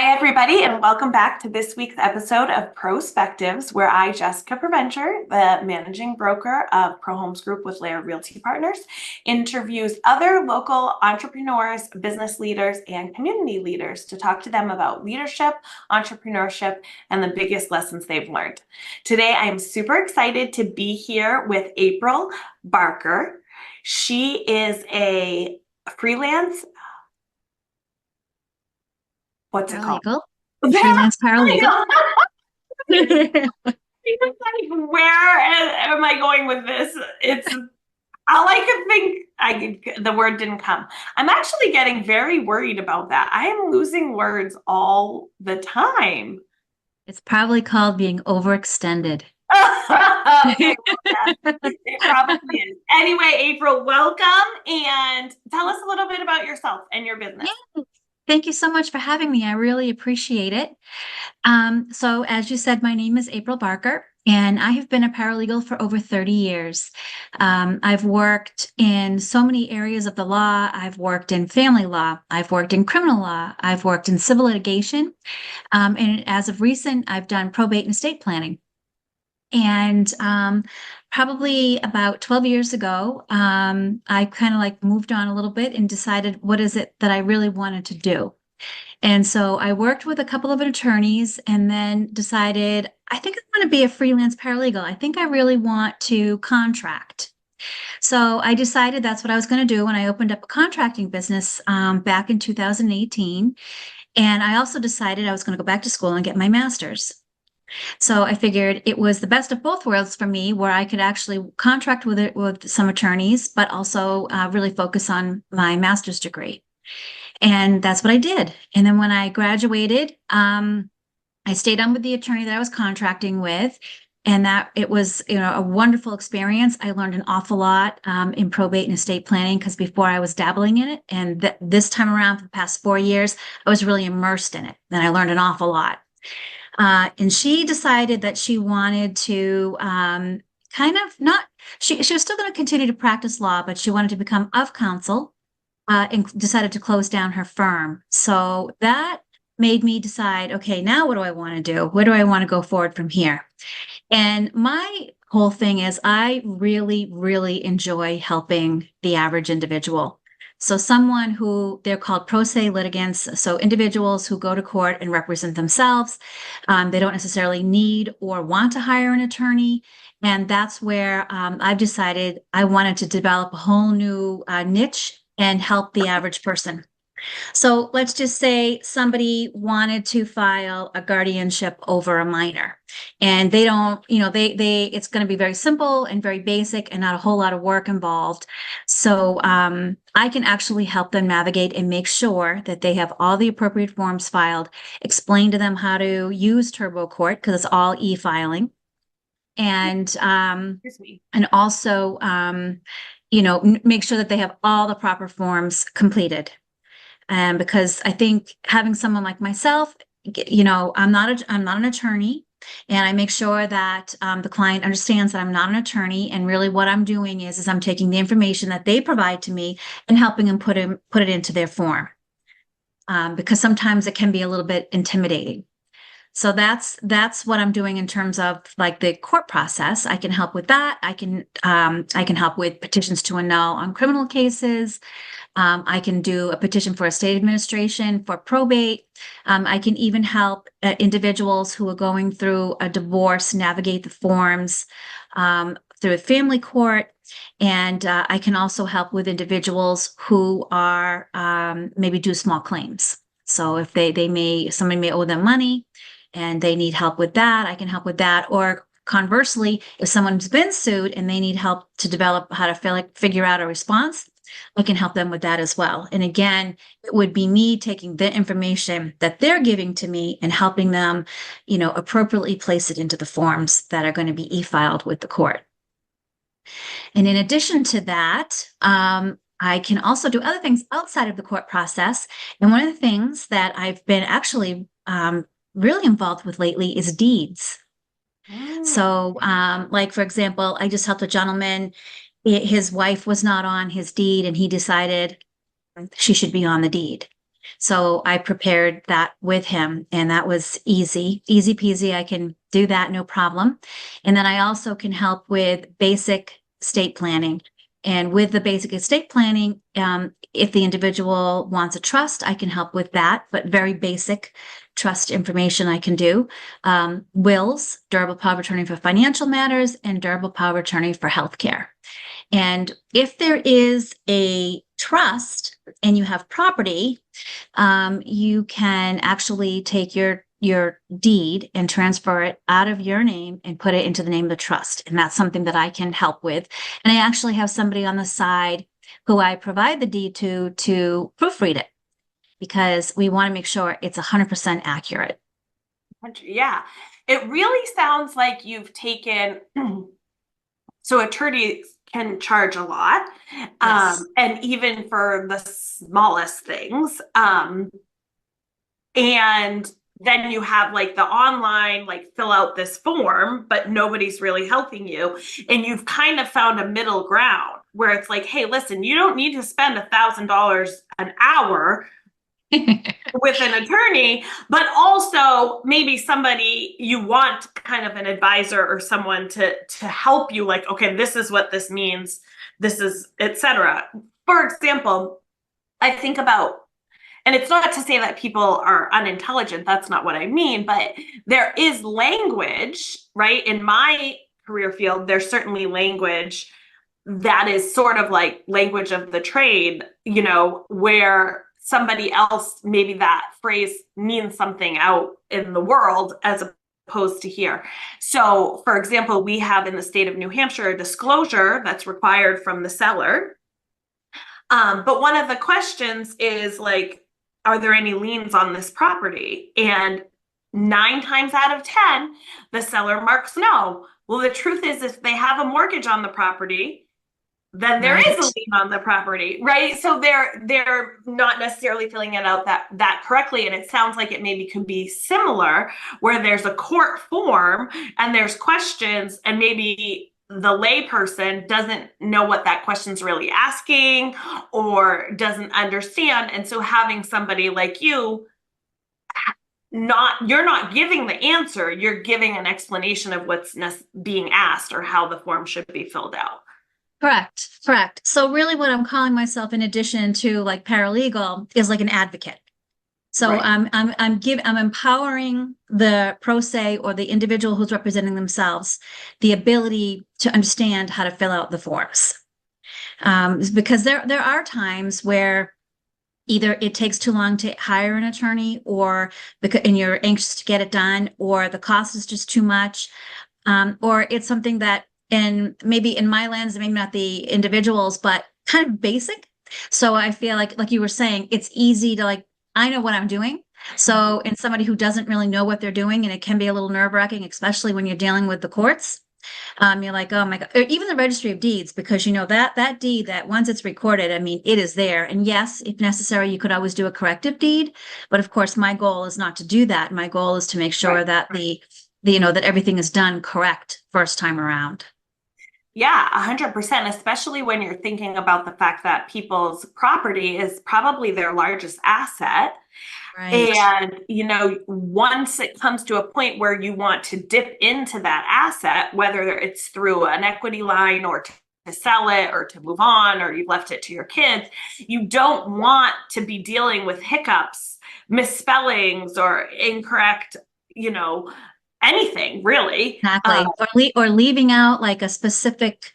Hi, everybody, and welcome back to this week's episode of Pro-Spectives, where I, Jessica Provencher, the managing broker of Pro Homes Group with Laird Realty Partners, interviews other local entrepreneurs, business leaders, and community leaders to talk to them about leadership, entrepreneurship, and the biggest lessons they've learned. Today, I am super excited to be here with Aprille Barker. She is a freelance what's it called? Paralegal, freelance paralegal. Where am I going with this? It's all I could think. The word didn't come. I'm actually getting very worried about that. I am losing words all the time. It's probably called being overextended. Okay, yeah, it probably is. Anyway, Aprille, welcome and tell us a little bit about yourself and your business. Yeah. Thank you so much for having me. I really appreciate it. So as you said, my name is Aprille Barker, and I have been a paralegal for over 30 years. I've worked in so many areas of the law. I've worked in family law. I've worked in criminal law. I've worked in civil litigation. And as of recent, I've done probate and estate planning. And probably about 12 years ago, I kind of like moved on a little bit and decided what is it that I really wanted to do. And so I worked with a couple of attorneys and then decided, I think I want to be a freelance paralegal. I think I really want to contract. So I decided that's what I was going to do when I opened up a contracting business back in 2018. And I also decided I was going to go back to school and get my master's. So I figured it was the best of both worlds for me, where I could actually contract with some attorneys, but also really focus on my master's degree. And that's what I did. And then when I graduated, I stayed on with the attorney that I was contracting with, and that it was, a wonderful experience. I learned an awful lot in probate and estate planning because before I was dabbling in it, and this time around for the past 4 years, I was really immersed in it. And I learned an awful lot. And she decided that she wanted to she was still going to continue to practice law, but she wanted to become of counsel and decided to close down her firm. So that made me decide, okay, now what do I want to do? Where do I want to go forward from here? And my whole thing is I really, really enjoy helping the average individual. So someone who they're called pro se litigants, so individuals who go to court and represent themselves. They don't necessarily need or want to hire an attorney. And that's where I've decided I wanted to develop a whole new niche and help the average person. So let's just say somebody wanted to file a guardianship over a minor, and they don't, it's going to be very simple and very basic and not a whole lot of work involved. So I can actually help them navigate and make sure that they have all the appropriate forms filed, explain to them how to use Turbo Court because it's all e-filing, and also make sure that they have all the proper forms completed. Because I think having someone like myself, I'm not an attorney, and I make sure that the client understands that I'm not an attorney, and really what I'm doing is I'm taking the information that they provide to me and helping them put it into their form, because sometimes it can be a little bit intimidating. So that's what I'm doing in terms of like the court process. I can help with that. I can help with petitions to annul on criminal cases. I can do a petition for estate administration, for probate. I can even help individuals who are going through a divorce navigate the forms through a family court. And I can also help with individuals who are maybe do small claims. So if somebody may owe them money and they need help with that, I can help with that. Or conversely, if someone's been sued and they need help to develop how to figure out a response, I can help them with that as well. And again, it would be me taking the information that they're giving to me and helping them, appropriately place it into the forms that are going to be e-filed with the court. And in addition to that, I can also do other things outside of the court process. And one of the things that I've been actually really involved with lately is deeds. So, like, for example, I just helped a gentleman. His wife was not on his deed, and he decided she should be on the deed. So I prepared that with him, and that was easy peasy. I can do that, no problem. And then I also can help with basic estate planning. And with the basic estate planning, if the individual wants a trust, I can help with that, but very basic trust information I can do. Wills, durable power of attorney for financial matters, and durable power of attorney for healthcare. And if there is a trust and you have property, you can actually take your deed and transfer it out of your name and put it into the name of the trust. And that's something that I can help with. And I actually have somebody on the side who I provide the deed to proofread it, because we want to make sure it's 100% accurate. Yeah, it really sounds like you've taken, so attorneys can charge a lot, Yes. and even for the smallest things. And then you have like the online, like fill out this form, but nobody's really helping you. And you've kind of found a middle ground where it's like, hey, listen, you don't need to spend $1,000 an hour with an attorney, but also maybe somebody you want, kind of an advisor or someone to help you, like, okay, this is what this means, this is etc. For example, I think about, and it's not to say that people are unintelligent, that's not what I mean, but there is language, right? In my career field, there's certainly language that is sort of like language of the trade, you know, where somebody else, maybe that phrase means something out in the world as opposed to here. So, for example, we have in the state of New Hampshire a disclosure that's required from the seller. But one of the questions is like, are there any liens on this property? And 9 times out of 10, the seller marks no. Well, the truth is, if they have a mortgage on the property, then there is a lien on the property, right? So they're not necessarily filling it out that correctly. And it sounds like it maybe could be similar, where there's a court form and there's questions, and maybe the layperson doesn't know what that question's really asking or doesn't understand. And so having somebody like you, you're not giving the answer, you're giving an explanation of what's being asked or how the form should be filled out. Correct. So really what I'm calling myself, in addition to like paralegal, is like an advocate. So Right. I'm empowering the pro se or the individual who's representing themselves the ability to understand how to fill out the forms. Because there are times where either it takes too long to hire an attorney, or and you're anxious to get it done, or the cost is just too much, or it's something that, and maybe in my lens, maybe not the individuals, but kind of basic. So I feel like you were saying, it's easy to like, I know what I'm doing. So in somebody who doesn't really know what they're doing, and it can be a little nerve-wracking, especially when you're dealing with the courts. You're like, oh my God, or even the registry of deeds, because you know that deed, that once it's recorded, I mean, it is there. And yes, if necessary, you could always do a corrective deed. But of course, my goal is not to do that. My goal is to make sure that that everything is done correct first time around. Yeah, 100%, especially when you're thinking about the fact that people's property is probably their largest asset. Right. And, you know, once it comes to a point where you want to dip into that asset, whether it's through an equity line or to sell it or to move on, or you've left it to your kids, you don't want to be dealing with hiccups, misspellings, or incorrect, you know, anything really. Exactly. Or leaving out like a specific,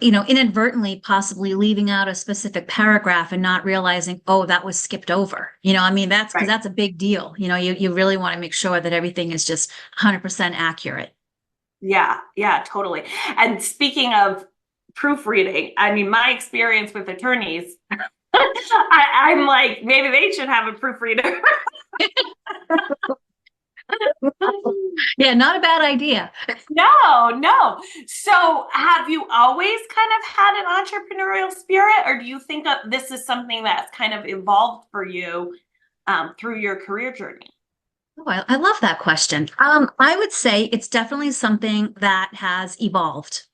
inadvertently possibly leaving out a specific paragraph and not realizing, oh, that was skipped over. I mean, that's because Right. that's a big deal. You really want to make sure that everything is just 100% accurate. Yeah, totally. And speaking of proofreading, I mean, my experience with attorneys, I'm like, maybe they should have a proofreader. Yeah, not a bad idea. No. So have you always kind of had an entrepreneurial spirit, or do you think that this is something that's kind of evolved for you through your career journey? Oh, I love that question. I would say it's definitely something that has evolved.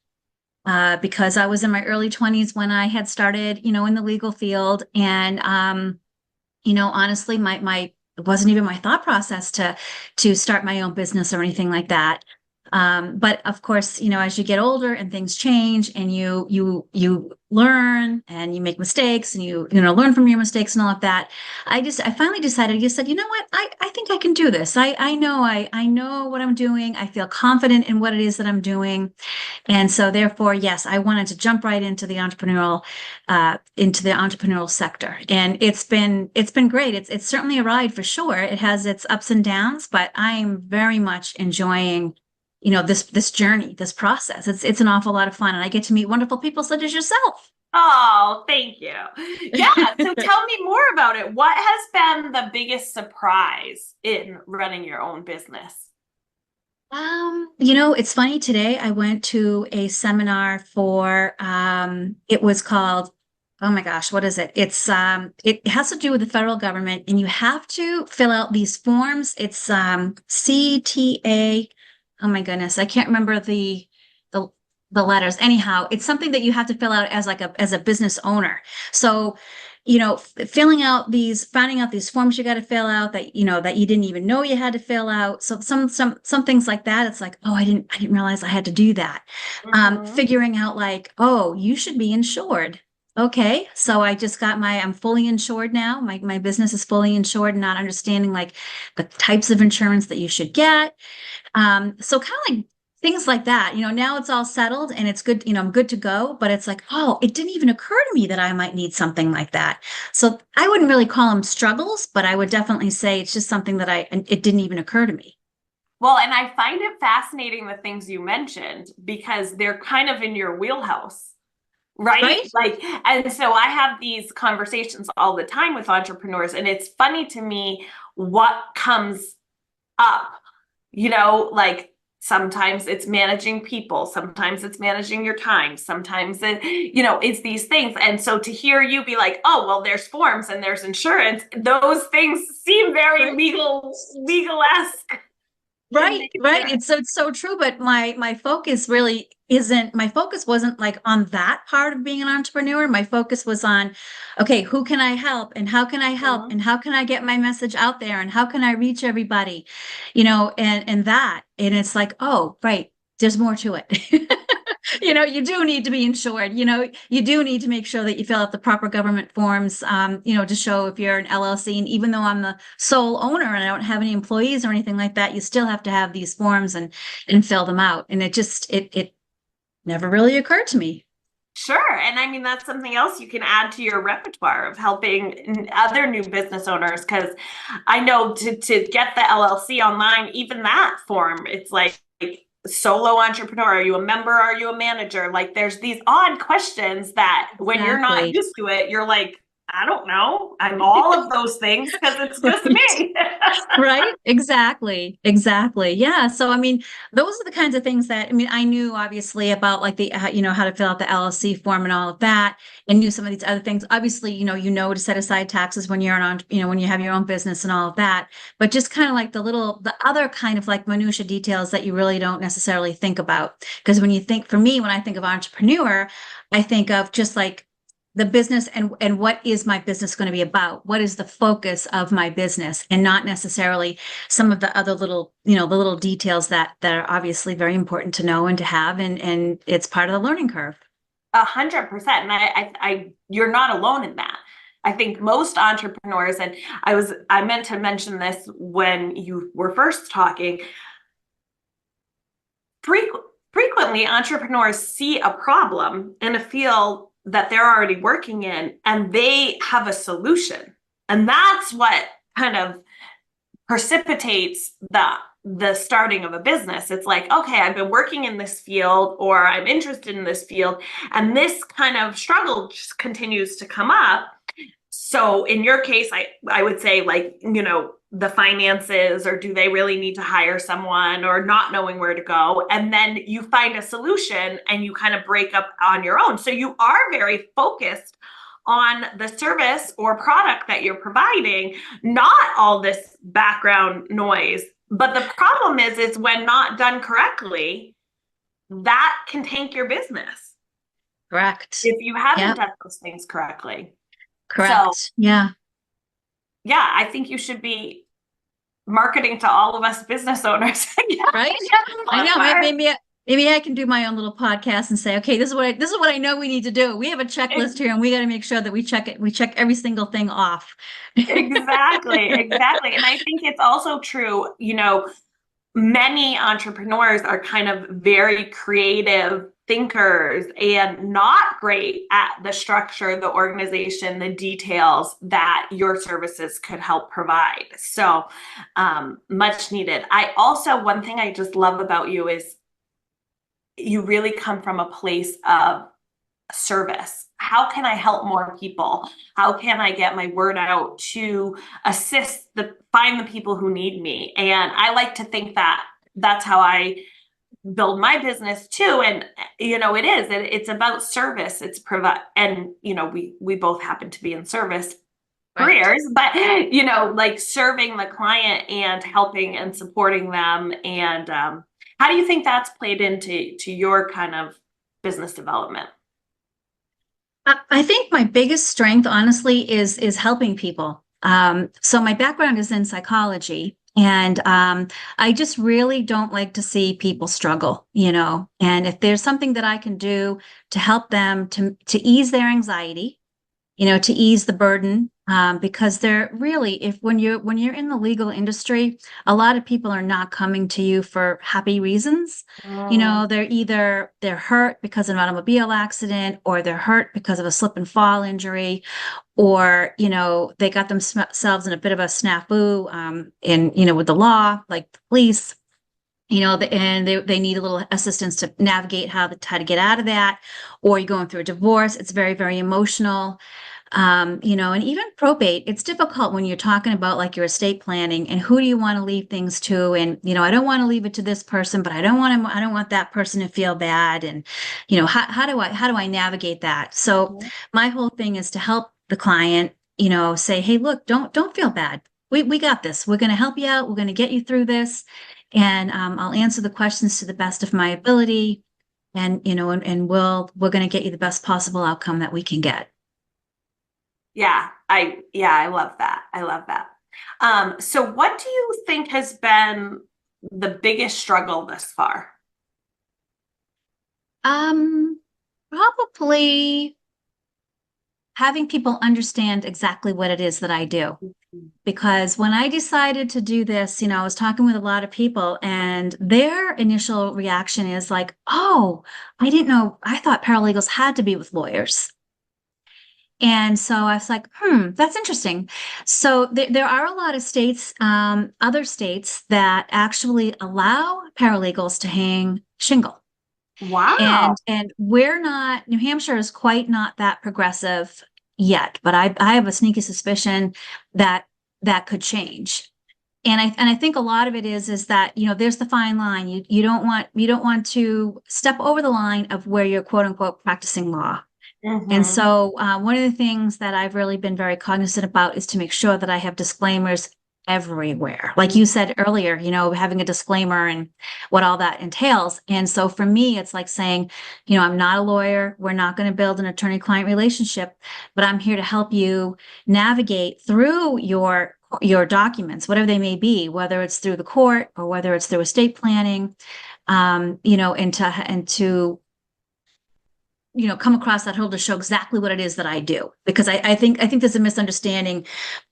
Because I was in my early 20s when I had started, in the legal field. And honestly, it wasn't even my thought process to start my own business or anything like that. But of course, as you get older and things change and you learn and you make mistakes and learn from your mistakes and all of that. I finally decided, you said, you know what? I think I can do this. I know what I'm doing. I feel confident in what it is that I'm doing. And so therefore, yes, I wanted to jump right into the entrepreneurial sector. And it's been great. It's certainly a ride for sure. It has its ups and downs, but I'm very much enjoying, this journey, this process. It's an awful lot of fun. And I get to meet wonderful people such as yourself. Oh, thank you. Yeah. So tell me more about it. What has been the biggest surprise in running your own business? It's funny. Today I went to a seminar for it was called, oh my gosh, what is it? It has to do with the federal government, and you have to fill out these forms. It's CTA. Oh my goodness, I can't remember the the letters. Anyhow, it's something that you have to fill out as a business owner. So finding out these forms you got to fill out that you didn't even know you had to fill out. So some things like that. It's like, oh, I didn't realize I had to do that. Mm-hmm. Figuring out like, oh, you should be insured. Okay, so I'm fully insured now. My business is fully insured, and not understanding like the types of insurance that you should get. So kind of like things like that, now it's all settled and it's good, I'm good to go, but it's like, oh, it didn't even occur to me that I might need something like that. So I wouldn't really call them struggles, but I would definitely say it's just something that it didn't even occur to me. Well, and I find it fascinating the things you mentioned because they're kind of in your wheelhouse, right? Right? Like, and so I have these conversations all the time with entrepreneurs, and it's funny to me what comes up, like sometimes it's managing people, sometimes it's managing your time, sometimes it's these things. And so to hear you be like, oh, well, there's forms and there's insurance, those things seem very Right. legal-esque in Right, right. nature. It's so true, but my focus really isn't my focus wasn't like on that part of being an entrepreneur. My focus was on, okay, who can I help and how can I help Mhm. and how can I get my message out there and how can I reach everybody? And it's like, oh, right, there's more to it. You do need to be insured. You do need to make sure that you fill out the proper government forms, to show if you're an LLC. And even though I'm the sole owner and I don't have any employees or anything like that, you still have to have these forms and fill them out. And it never really occurred to me. Sure. And I mean, that's something else you can add to your repertoire of helping other new business owners. Because I know to get the LLC online, even that form, it's like solo entrepreneur. Are you a member? Are you a manager? Like there's these odd questions that when you're not Exactly. used to it, you're like, I don't know. I'm all of those things because it's just me. Right? Exactly. Exactly. Yeah. So, I mean, those are the kinds of things that, I mean, I knew obviously about like how to fill out the LLC form and all of that, and knew some of these other things. Obviously, to set aside taxes when you're when you have your own business and all of that, but just kind of like the other kind of like minutia details that you really don't necessarily think about. Because for me, when I think of entrepreneur, I think of just like the business and what is my business going to be about? What is the focus of my business, and not necessarily some of the other the little details that are obviously very important to know and to have, and it's part of the learning curve. 100%. And you're not alone in that. I think most entrepreneurs, and I meant to mention this when you were first talking, frequently entrepreneurs see a problem in a field that they're already working in and they have a solution. And that's what kind of precipitates the starting of a business. It's like, okay, I've been working in this field or I'm interested in this field, and this kind of struggle just continues to come up. So in your case, I would say like, the finances, or do they really need to hire someone, or not knowing where to go. And then you find a solution and you kind of break up on your own. So you are very focused on the service or product that you're providing, not all this background noise. But the problem is when not done correctly, that can tank your business Correct. if you haven't Yep. done those things correctly. So Correct. Yeah. yeah, I think you should be marketing to all of us business owners. Right? I know. Maybe I can do my own little podcast and say, okay, this is what I know we need to do. We have a checklist here, and we got to make sure that we check it. We check every single thing off. Exactly, exactly. And I think it's also true, many entrepreneurs are kind of very creative thinkers and not great at the structure, the organization, the details that your services could help provide. So much needed. I also, one thing I just love about you is you really come from a place of service. How can I help more people? How can I get my word out to find the people who need me? And I like to think that that's how I build my business too. And it's about service. It's provide, and we both happen to be in service careers, but like serving the client and helping and supporting them. And how do you think that's played into your kind of business development? I think my biggest strength, honestly, is helping people. So my background is in psychology, and I just really don't like to see people struggle, And if there's something that I can do to help them to ease their anxiety, to ease the burden, because they're really, if when you're in the legal industry, a lot of people are not coming to you for happy reasons. They're hurt because of an automobile accident, or they're hurt because of a slip and fall injury, or they got themselves in a bit of a snafu, with the law, like the police. And they need a little assistance to navigate how to get out of that, or you're going through a divorce. It's very, very emotional. And even probate, it's difficult when you're talking about like your estate planning and who do you want to leave things to? And, I don't want to leave it to this person, but I don't want that person to feel bad. And, how do I navigate that? So my whole thing is to help the client, say, hey, look, don't feel bad. We got this. We're going to help you out. We're going to get you through this. And I'll answer the questions to the best of my ability. And, and we're going to get you the best possible outcome that we can get. Yeah, I love that. I love that. So what do you think has been the biggest struggle thus far? Probably having people understand exactly what it is that I do. Because when I decided to do this, I was talking with a lot of people, and their initial reaction is like, oh, I didn't know, I thought paralegals had to be with lawyers. And so I was like, that's interesting. So there are a lot of states, other states that actually allow paralegals to hang shingle. Wow. And New Hampshire is quite not that progressive yet, but I have a sneaky suspicion that could change. And I think a lot of it is that, there's the fine line. You don't want to step over the line of where you're quote unquote practicing law. Mm-hmm. And so one of the things that I've really been very cognizant about is to make sure that I have disclaimers everywhere. Like you said earlier, having a disclaimer and what all that entails. And so for me, it's like saying, I'm not a lawyer. We're not going to build an attorney-client relationship, but I'm here to help you navigate through your documents, whatever they may be, whether it's through the court or whether it's through estate planning, and to come across that hurdle to show exactly what it is that I do. Because I think there's a misunderstanding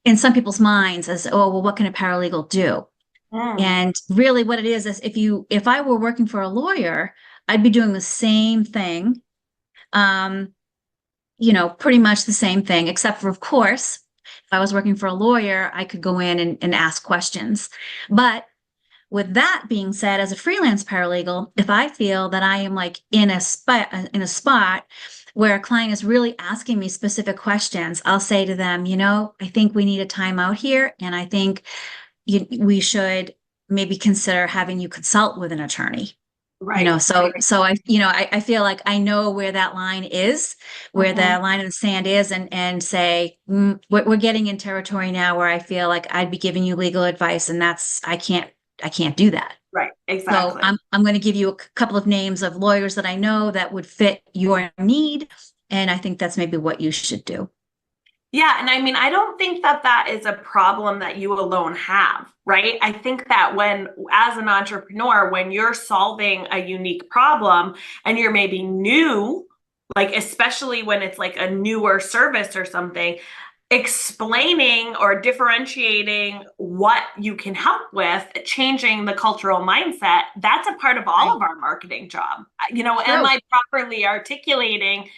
in some people's minds as, oh, well, what can a paralegal do? And really what it is if I were working for a lawyer, I'd be doing the same thing, pretty much the same thing, except for, of course, if I was working for a lawyer, I could go in and ask questions. But with that being said, as a freelance paralegal, if I feel that I am like in a spot where a client is really asking me specific questions, I'll say to them, I think we need a timeout here, and I think we should maybe consider having you consult with an attorney. Right. So I feel like I know where that line is, where the line in the sand is, and say, we're getting in territory now where I feel like I'd be giving you legal advice, and I can't do that. Right. Exactly. So I'm going to give you a couple of names of lawyers that I know that would fit your need. And I think that's maybe what you should do. Yeah, and I mean, I don't think that that is a problem that you alone have, right? I think that when, as an entrepreneur, when you're solving a unique problem and you're maybe new, like especially when it's like a newer service or something, explaining or differentiating what you can help with, changing the cultural mindset, that's a part of all Right. of our marketing job. Am True. I properly articulating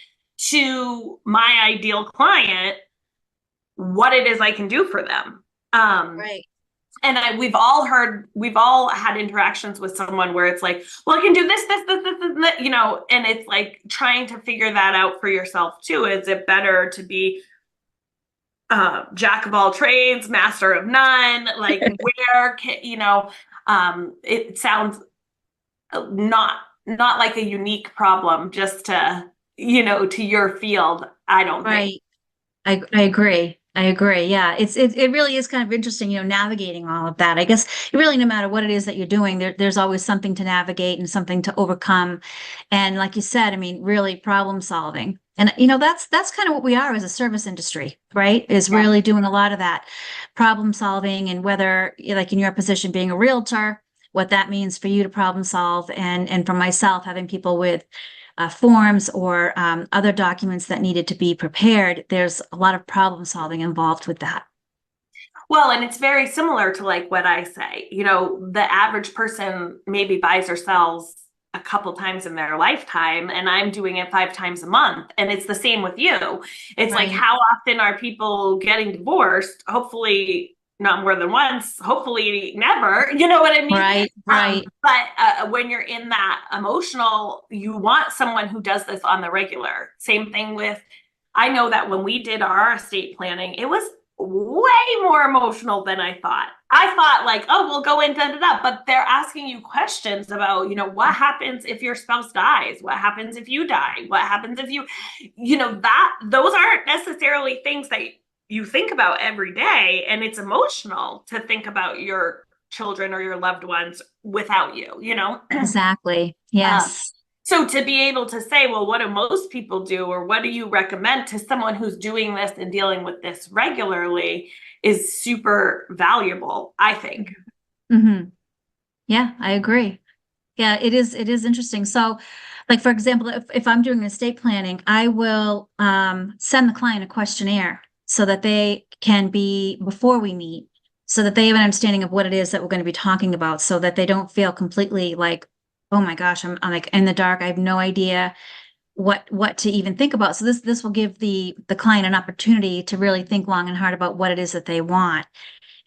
to my ideal client what it is I can do for them? Right. And we've all had interactions with someone where it's like, well, I can do this, and it's like trying to figure that out for yourself too. Is it better to be jack of all trades, master of none? Like, where can, it sounds not like a unique problem just to your field. I don't think. Right. I agree. I agree. Yeah. It really is kind of interesting, navigating all of that. I guess really no matter what it is that you're doing, there's always something to navigate and something to overcome. And like you said, I mean, really problem solving. And that's kind of what we are as a service industry, right? Is Yeah. really doing a lot of that problem solving, and whether like in your position being a realtor, what that means for you to problem solve, and for myself having people with forms or other documents that needed to be prepared. There's a lot of problem solving involved with that. Well, and it's very similar to like what I say. The average person maybe buys or sells a couple times in their lifetime, and I'm doing it 5 times a month. And it's the same with you. It's like, Right, how often are people getting divorced? Hopefully, not more than once. Hopefully, never. You know what I mean? right, right. But when you're in that emotional, you want someone who does this on the regular. Same thing with, I know that when we did our estate planning, it was way more emotional than I thought. I thought like, oh, we'll go in, da, da, da. But they're asking you questions about, what happens if your spouse dies? What happens if you die? What happens if that those aren't necessarily things that you think about every day. And it's emotional to think about your children or your loved ones without you. Exactly. Um, Yes. so to be able to say, well, what do most people do, or what do you recommend to someone who's doing this and dealing with this regularly, is super valuable, I think. Hmm. Yeah, I agree. Yeah, it is interesting. So, like for example, if I'm doing estate planning, I will send the client a questionnaire so that they can be before we meet, so that they have an understanding of what it is that we're going to be talking about, so that they don't feel completely like, oh my gosh, I'm like in the dark. I have no idea what to even think about. So this will give the client an opportunity to really think long and hard about what it is that they want.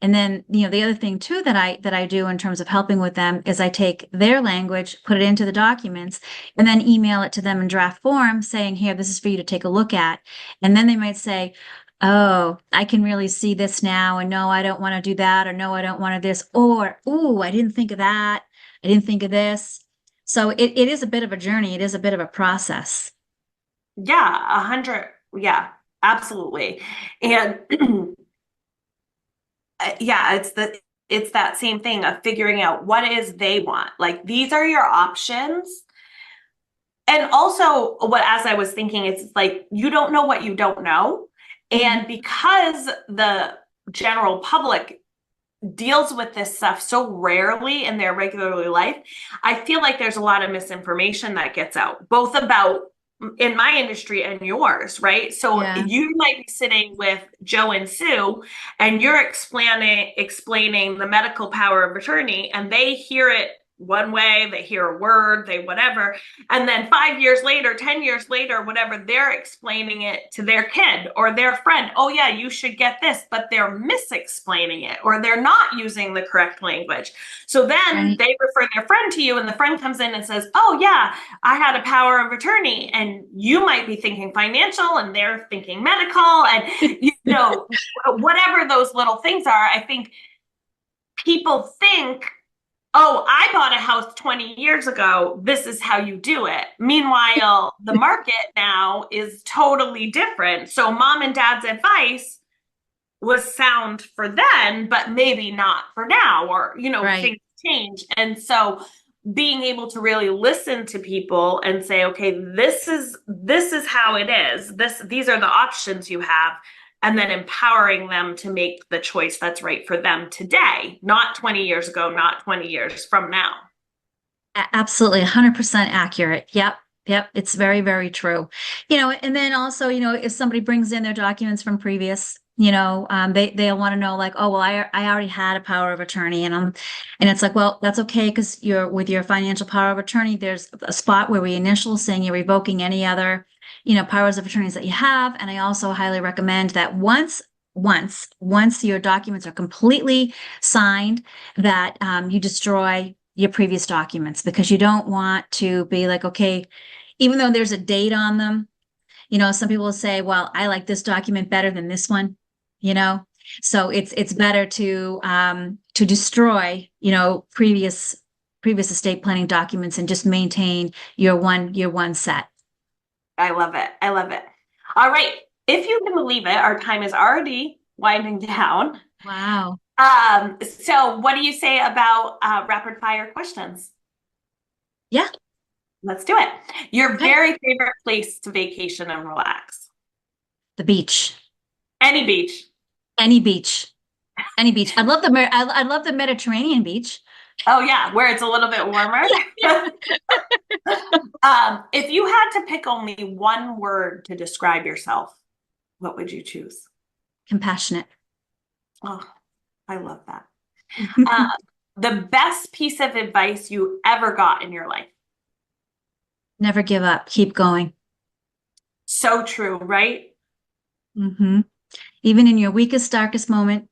And then, the other thing too that I do in terms of helping with them is I take their language, put it into the documents, and then email it to them in draft form saying, here, this is for you to take a look at. And then they might say, oh, I can really see this now, and no, I don't want to do that, or no, I don't want to this, or oh, I didn't think of that. I didn't think of this. So it is a bit of a journey. It is a bit of a process. Yeah, 100. Yeah, absolutely. And yeah, it's that same thing of figuring out what it is they want. Like, these are your options. And also, what, as I was thinking, it's like you don't know what you don't know. Mhm. And because the general public deals with this stuff so rarely in their regular life, I feel like there's a lot of misinformation that gets out, both about in my industry and yours, right? So Yeah. you might be sitting with Joe and Sue, and you're explaining the medical power of attorney, and they hear it one way, they hear a word, they whatever, and then 5 years later, 10 years later, whatever, they're explaining it to their kid or their friend. Oh yeah, you should get this, but they're misexplaining it, or they're not using the correct language. So then Right. they refer their friend to you, and the friend comes in and says, oh yeah, I had a power of attorney. And you might be thinking financial, and they're thinking medical, and whatever those little things are. I think people think, oh, I bought a house 20 years ago. This is how you do it. Meanwhile, the market now is totally different. So mom and dad's advice was sound for then, but maybe not for now, or, Right. things change. And so being able to really listen to people and say, okay, this is how it is. These are the options you have. and then empowering them to make the choice that's right for them today, not 20 years ago, not 20 years from now. Absolutely, 100% accurate. Yep. Yep. It's very, very true. And then also, if somebody brings in their documents from previous, they'll want to know like, oh, well, I already had a power of attorney and it's like, well, that's okay. Because with your financial power of attorney, there's a spot where we initial saying you're revoking any other, powers of attorneys that you have. And I also highly recommend that once your documents are completely signed, that you destroy your previous documents, because you don't want to be like, okay, even though there's a date on them, some people will say, well, I like this document better than this one, you know, so it's better to destroy, previous estate planning documents and just maintain your one set. I love it. I love it. All right. If you can believe it, our time is already winding down. Wow. So what do you say about rapid fire questions? Yeah. Let's do it. Your Okay. very favorite place to vacation and relax? The beach. Any beach. Any beach. Any beach. I love the Mediterranean beach. Oh yeah, where it's a little bit warmer. Yeah. If you had to pick only one word to describe yourself, what would you choose? Compassionate. Oh, I love that. The best piece of advice you ever got in your life? Never give up. Keep going. So true, right? Mm-hmm. Even in your weakest, darkest moment,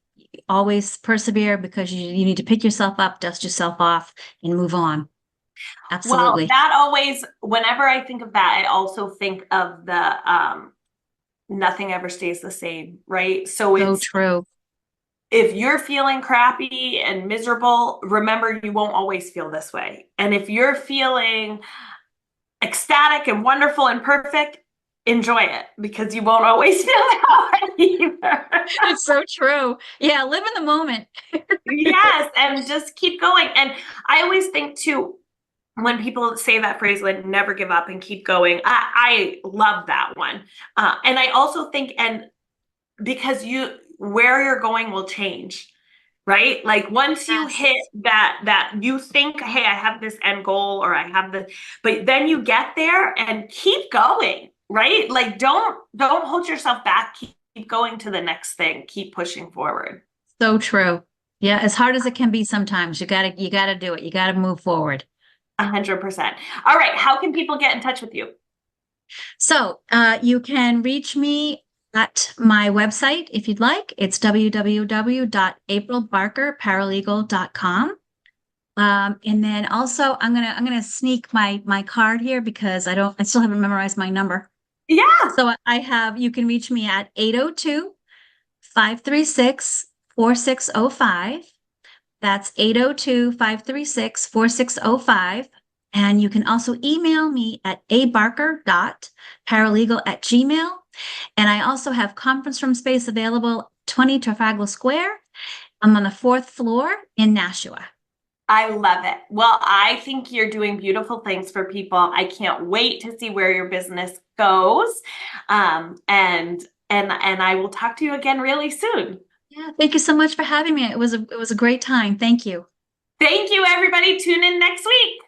always persevere, because you need to pick yourself up, dust yourself off, and move on. Well, Absolutely. that always, whenever I think of that, I also think of the nothing ever stays the same, right? So So it's, true. if you're feeling crappy and miserable, remember you won't always feel this way. And if you're feeling ecstatic and wonderful and perfect, enjoy it, because you won't always feel that way either. It's so true. Yeah, live in the moment. Yes, and just keep going. And I always think too, when people say that phrase, like never give up and keep going, I love that one. And I also think, and because where you're going will change, right? Like once you Yes. hit that you think, hey, I have this end goal, or I have this, but then you get there and keep going, right? Like don't hold yourself back. Keep going to the next thing. Keep pushing forward. So true. Yeah, as hard as it can be sometimes, you gotta do it. You gotta move forward. 100%. All right. How can people get in touch with you? So you can reach me at my website if you'd like. It's www.aprilbarkerparalegal.com. And then also I'm gonna sneak my card here, because I still haven't memorized my number. Yeah. So you can reach me at 802-536-4605. That's 802-536-4605. And you can also email me at abarker.paralegal@gmail. And I also have conference room space available 20 Trafalgar Square. I'm on the 4th floor in Nashua. I love it. Well, I think you're doing beautiful things for people. I can't wait to see where your business goes. And I will talk to you again really soon. Yeah, thank you so much for having me. It was a great time. Thank you. Thank you, everybody. Tune in next week.